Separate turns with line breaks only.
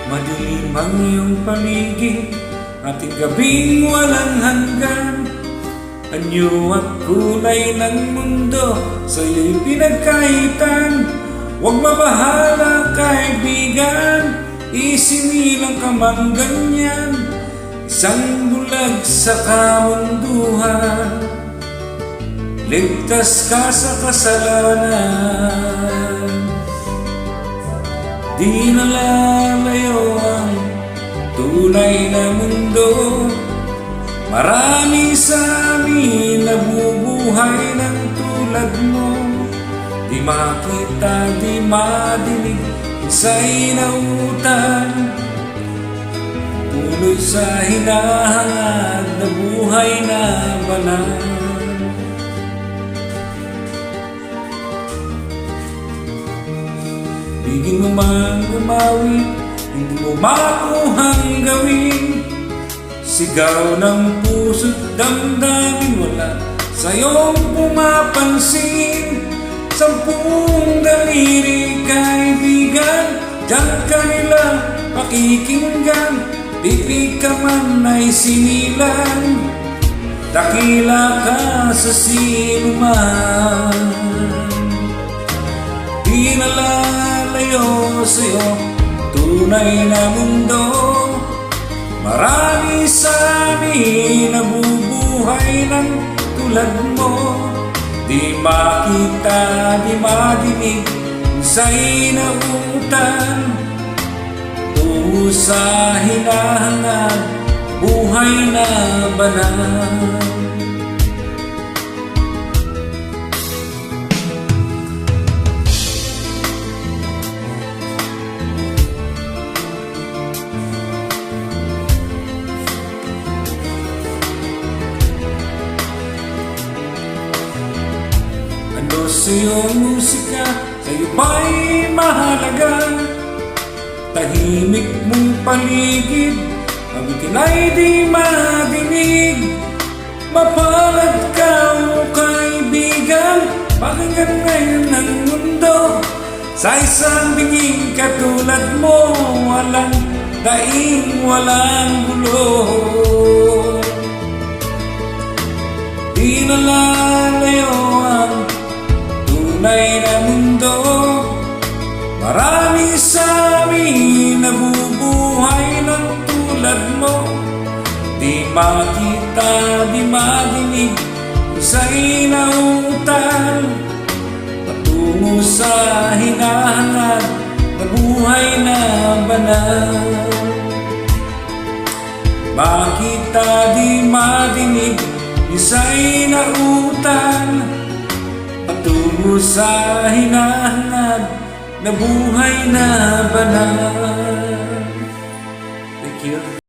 Madilim ang iyong paligid, ating gabing walang hanggan. Anyo at kulay ng mundo, sa'yo'y pinagkaitan. Huwag mabahala kaibigan, isinilang ka mang ganyan. Isang bulag sa kamunduhan, ligtas ka sa kasalanan. Di nalalayo ang tunay na mundo. Marami sa amin nabubuhay ng tulad mo. Di makita, di madinig, isa'y nautan. Tuloy sa hinahangad na buhay na banal. Bigin mo man gumawi, hindi mo makuhang gawin. Sigaw ng puso't damdamin, wala sa'yong pumapansin. Sampung daliri kaibigan, diyan ka nila pakikinggan. Pipi ka man ay sinilan, dakila ka sa sinuman. Di nalalayo sa'yo tunay na mundo. Marami sa amin nabubuhay ng tulad mo. Di makita, di madinig, sa'y nautan. Tungo sa hinahangad, buhay na banal. Ano sa'yo musika, sa'yo ba'y mahalaga? Tahimik mong paligid, awitin ay di madinig. Mapalad ka o kaibigan, pakinggan ngayon ng mundo. Sa isang binging katulad mo, walang daing, walang gulo. Di nalalayo ang tunay na mundo. Marami sa amin nabubuhay ng tulad mo. Di makita, di madinig, isa'y nautan. Patungo sa hinahangad na buhay na banal. Makita, di madinig, isa'y nautan. Patungo sa hinahangad na buhay na banal.